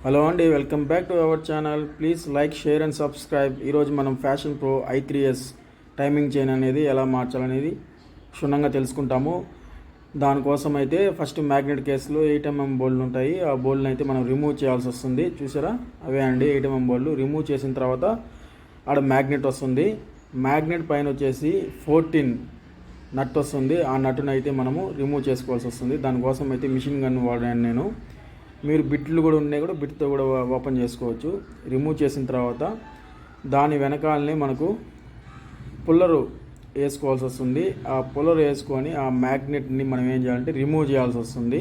Hello అండి, welcome back to our channel. Please like, share and subscribe. ఈరోజు మనం fashion pro i3s timing chain అనేది ఎలా మార్చాలనేది క్షుణ్ణంగా తెలుసుకుంటాము. దానికోసం అయితే ఫస్ట్ మ్యాగ్నెట్ కేసులో 8mm బోల్డ్లు ఉంటాయి. ఆ బోల్డ్ని అయితే మనం రిమూవ్ చేయాల్సి వస్తుంది. చూసారా, అవే అండి 8mm బోల్డ్లు. రిమూవ్ చేసిన తర్వాత ఆడ మ్యాగ్నెట్ వస్తుంది. మ్యాగ్నెట్ పైన వచ్చేసి 14 నట్ వస్తుంది. ఆ నట్టును అయితే మనము రిమూవ్ చేసుకోవాల్సి వస్తుంది. దానికోసం అయితే మిషన్ గన్ వాడాను నేను. మీరు బిట్లు కూడా ఉన్నాయి, కూడా బిట్తో కూడా ఓపెన్ చేసుకోవచ్చు. రిమూవ్ చేసిన తర్వాత దాని వెనకాలనే మనకు పుల్లరు వేసుకోవాల్సి వస్తుంది. ఆ పుల్లరు వేసుకొని ఆ మ్యాగ్నెట్ని మనం ఏం చేయాలంటే రిమూవ్ చేయాల్సి వస్తుంది.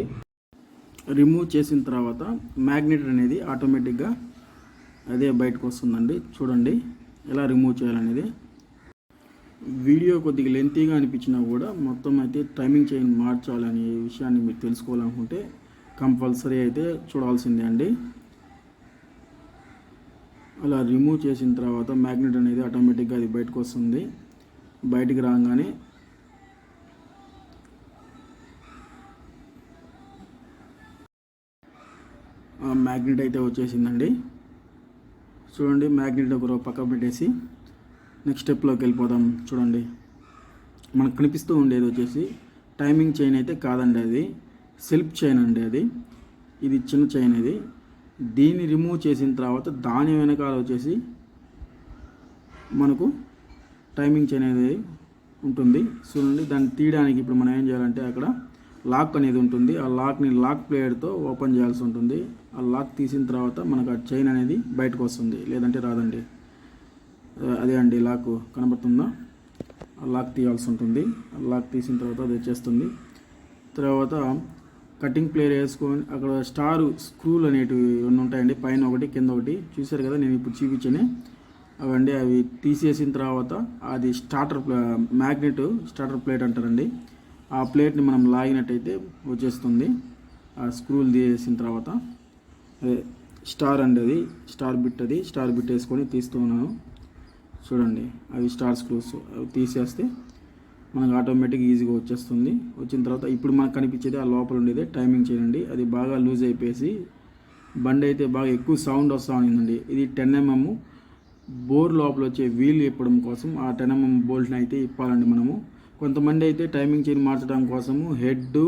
రిమూవ్ చేసిన తర్వాత మ్యాగ్నెట్ అనేది ఆటోమేటిక్గా అదే బయటకు వస్తుందండి. చూడండి ఎలా రిమూవ్ చేయాలనేది. వీడియో కొద్దిగా లెంతీగా అనిపించినా కూడా మొత్తం అయితే టైమింగ్ చైన్ మార్చాలనే విషయాన్ని మీరు తెలుసుకోవాలనుకుంటే కంపల్సరీ అయితే చూడాల్సిందే అండి. అలా రిమూవ్ చేసిన తర్వాత మ్యాగ్నెట్ అనేది ఆటోమేటిక్గా అది బయటకు వస్తుంది. బయటికి రాగానే ఆ మ్యాగ్నెట్ అయితే వచ్చేసిందండి. చూడండి, మ్యాగ్నెట్ ఒక పక్క పెట్టేసి నెక్స్ట్ స్టెప్లోకి వెళ్ళిపోదాం. చూడండి, మనకు కనిపిస్తూ ఉండేది వచ్చేసి టైమింగ్ చైన్ అయితే కాదండి, అది సెల్ఫ్ చైన్ అండి. ఇది చిన్న చైన్. దీన్ని రిమూవ్ చేసిన తర్వాత దాని వెనకాల వచ్చేసి మనకు టైమింగ్ చైన్ అనేది ఉంటుంది. చూడండి, దాన్ని తీయడానికి ఇప్పుడు మనం ఏం చేయాలంటే అక్కడ లాక్ అనేది ఉంటుంది. ఆ లాక్ని లాక్ ప్లేయర్తో ఓపెన్ చేయాల్సి ఉంటుంది. ఆ లాక్ తీసిన తర్వాత మనకు ఆ చైన్ అనేది బయటకు వస్తుంది, లేదంటే రాదండి. అదే అండి లాక్ కనబడుతుందా, ఆ లాక్ తీయాల్సి ఉంటుంది. ఆ లాక్ తీసిన తర్వాత అది వచ్చేస్తుంది. తర్వాత కటింగ్ ప్లేయర్ వేసుకొని అక్కడ స్క్రూలు అనేటివి ఉంటాయండి, పైన ఒకటి కింద ఒకటి. చూసారు కదా, నేను ఇప్పుడు చూపించాను అవండి. అవి తీసేసిన తర్వాత అది మ్యాగ్నెట్ స్టార్టర్ ప్లేట్ అంటారండి. ఆ ప్లేట్ని మనం లాగినట్టయితే వచ్చేస్తుంది. ఆ స్క్రూలు తీసేసిన తర్వాత అదే స్టార్ అండి, అది స్టార్ బిట్ వేసుకొని తీస్తూ ఉన్నాను. చూడండి, అవి స్టార్ స్క్రూస్. అవి తీసేస్తే మనకు ఆటోమేటిక్గా ఈజీగా వచ్చేస్తుంది. వచ్చిన తర్వాత ఇప్పుడు మనకు కనిపించేది ఆ లోపల ఉండేది టైమింగ్ చేయండి. అది బాగా లూజ్ అయిపోయేసి బండి అయితే బాగా ఎక్కువ సౌండ్ వస్తూ ఉండిందండి. ఇది 10mm బోర్ లోపల వచ్చే వీల్ ఇప్పడం కోసం ఆ 10mm బోల్ట్ని అయితే ఇప్పాలండి మనము. కొంతమంది అయితే టైమింగ్ చైన్ మార్చడం కోసము హెడ్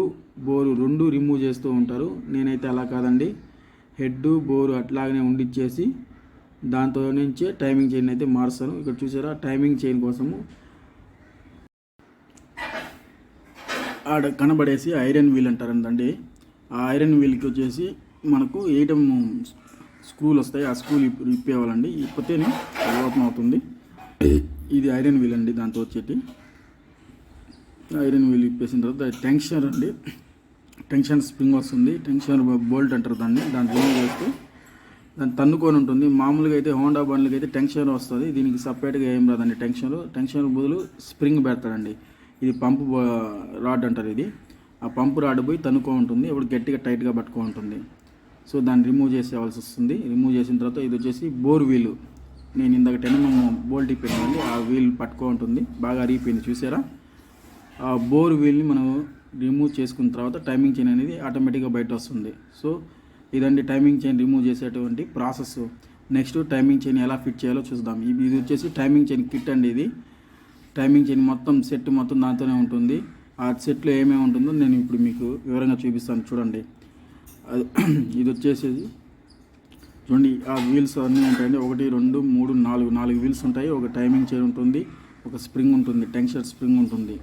బోరు రెండు రిమూవ్ చేస్తూ ఉంటారు. నేనైతే అలా కాదండి, హెడ్ బోరు అట్లాగనే ఉండిచ్చేసి దాంతో నుంచే టైమింగ్ చైన్ అయితే మారుస్తాను. ఇక్కడ చూసారా, టైమింగ్ చైన్ కోసము ఆడ కనబడేసి ఐరన్ వీల్ అంటారండి. ఆ ఐరన్ వీల్కి వచ్చేసి మనకు 8mm స్క్రూలు వస్తాయి. ఆ స్క్రూలు ఇప్పేవాళ్ళండి. ఇప్పతేనే ఓపెన్ అవుతుంది. ఇది ఐరన్ వీల్ అండి. దాంతో వచ్చేటి ఐరన్ వీల్ ఇప్పేసిన తర్వాత టెన్షన్ అండి, టెన్షన్ స్ప్రింగ్ వస్తుంది. టెన్షన్ బోల్ట్ అంటారు దాన్ని రిమూవ్ చేస్తూ దాన్ని తన్నుకొని ఉంటుంది. మామూలుగా అయితే హోండా బండ్లకి అయితే టెన్షన్ వస్తుంది. దీనికి సపరేట్గా ఏం రాదండి. టెన్షన్ బదులు స్ప్రింగ్ పెడతాడండి. ఇది పంపు రాడ్ అంటారు. ఇది ఆ పంపు రాడ్ పోయి తనుకో ఉంటుంది, ఇప్పుడు గట్టిగా టైట్గా పట్టుకో ఉంటుంది. సో దాన్ని రిమూవ్ చేసేవాల్సి వస్తుంది. రిమూవ్ చేసిన తర్వాత ఇది వచ్చేసి బోర్ వీలు. నేను ఇందాక 10mm బోల్ట్ ఇప్పానండి, ఆ వీల్ పట్టుకో ఉంటుంది. బాగా అరిగిపోయింది చూసారా. ఆ బోర్ వీల్ని మనం రిమూవ్ చేసుకున్న తర్వాత టైమింగ్ చైన్ అనేది ఆటోమేటిక్గా బయట వస్తుంది. సో ఇదండి టైమింగ్ చైన్ రిమూవ్ చేసేటువంటి ప్రాసెస్. నెక్స్ట్ టైమింగ్ చైన్ ఎలా ఫిట్ చేయాలో చూద్దాం. ఇది వచ్చేసి టైమింగ్ చైన్ కిట్ అండి. ఇది టైమింగ్ చైన్ మొత్తం సెట్ మొత్తం దాంతోనే ఉంటుంది. ఆ సెట్లో ఏమేమి ఉంటుందో నేను ఇప్పుడు మీకు వివరంగా చూపిస్తాను. చూడండి, ఇది వచ్చేసి చూడండి, ఆ వీల్స్ అన్నీ ఉంటాయండి. 1 2 3 4 వీల్స్ ఉంటాయి. ఒక టైమింగ్ చైన్ ఉంటుంది, ఒక స్ప్రింగ్ ఉంటుంది, టెన్షన్ స్ప్రింగ్ ఉంటుంది.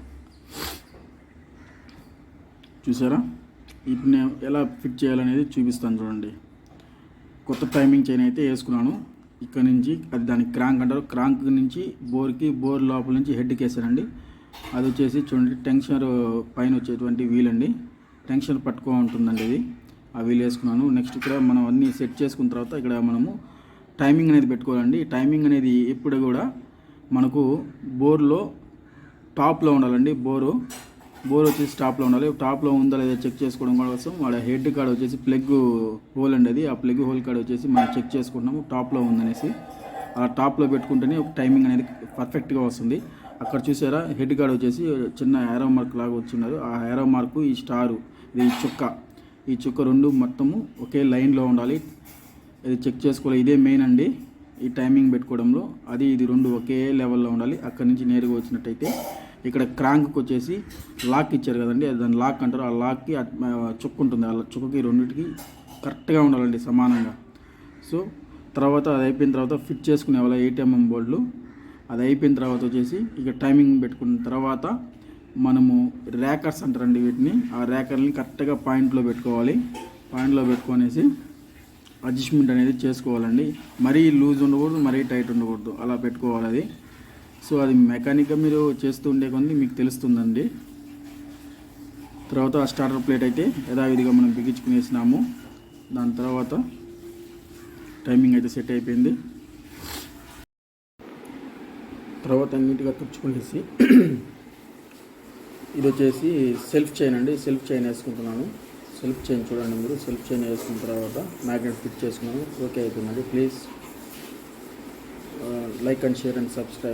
చూసారా, ఇప్పుడు నేను ఎలా ఫిట్ చేయాలనేది చూపిస్తాను. చూడండి, కొత్త టైమింగ్ చైన్ అయితే వేసుకున్నాను. ఇక్కడ నుంచి అది దానికి క్రాంక్ అంటారు. క్రాంక్ నుంచి బోర్ లోపల నుంచి హెడ్కి వేసానండి. అది వచ్చేసి చూడండి, టెన్షన్ పైన వచ్చేటువంటి వీల్ అండి. టెన్షన్ పట్టుకో ఉంటుందండి ఇది. ఆ వీల్ వేసుకున్నాను. నెక్స్ట్ ఇక్కడ మనం అన్నీ సెట్ చేసుకున్న తర్వాత ఇక్కడ మనము టైమింగ్ అనేది పెట్టుకోవాలండి. టైమింగ్ అనేది ఎప్పుడు కూడా మనకు బోర్లో టాప్లో ఉండాలండి. బోర్ వచ్చేసి టాప్లో ఉండాలి. టాప్లో ఉందా లేదా చెక్ చేసుకోవడం కోసం వాళ్ళ హెడ్ కాడ వచ్చేసి ప్లగ్ హోల్ అండి. అది ఆ ప్లగ్ హోల్ కాడ వచ్చేసి మనం చెక్ చేసుకుంటున్నాము టాప్లో ఉందనేసి. ఆ టాప్లో పెట్టుకుంటేనే టైమింగ్ అనేది పర్ఫెక్ట్గా వస్తుంది. అక్కడ చూసారా, హెడ్ కాడ వచ్చేసి చిన్న ఏరో మార్క్ లాగా వచ్చిన్నారు. ఆ ఏరో మార్కు, ఈ స్టారు, ఇది ఈ చుక్క రెండు మొత్తము ఒకే లైన్లో ఉండాలి. ఇది చెక్ చేసుకోవాలి. ఇదే మెయిన్ అండి ఈ టైమింగ్ పెట్టుకోవడంలో. అది ఇది రెండు ఒకే లెవెల్లో ఉండాలి. అక్కడి నుంచి నేరుగా వచ్చినట్టయితే ఇక్కడ క్రాంక్కి వచ్చేసి లాక్ ఇచ్చారు కదండి, దాని లాక్ అంటారు. ఆ లాక్కి చుక్క ఉంటుంది, ఆ చుక్కకి రెండింటికి కరెక్ట్గా ఉండాలండి సమానంగా. సో తర్వాత అది అయిపోయిన తర్వాత ఫిట్ చేసుకునే వాళ్ళ 8mm బోల్డ్లు. అది అయిపోయిన తర్వాత వచ్చేసి ఇక టైమింగ్ పెట్టుకున్న తర్వాత మనము ర్యాకర్స్ అంటారండి వీటిని. ఆ ర్యాకర్ని కరెక్ట్గా పాయింట్లో పెట్టుకోవాలి. పాయింట్లో పెట్టుకొనేసి అడ్జస్ట్మెంట్ అనేది చేసుకోవాలండి. మరీ లూజ్ ఉండకూడదు, మరీ టైట్ ఉండకూడదు, అలా పెట్టుకోవాలి అది. సో అది మెకానిక్గా మీరు చేస్తూ ఉండే కొన్ని మీకు తెలుస్తుందండి. తర్వాత ఆ స్టార్టర్ ప్లేట్ అయితే యథావిధిగా మనం బిగించుకునేసినాము. దాని తర్వాత టైమింగ్ అయితే సెట్ అయిపోయింది. తర్వాత నీట్గా తుడుచుకునేసి ఇది వచ్చేసి సెల్ఫ్ చైన్ అండి. సెల్ఫ్ చైన్ వేసుకుంటున్నాను. సెల్ఫ్ చైన్ చూడండి మీరు. సెల్ఫ్ చైన్ వేసుకున్న తర్వాత మ్యాగ్నెట్ ఫిట్ చేసుకున్నాను. ఓకే అయిపోయిందండి. Please like and share and subscribe.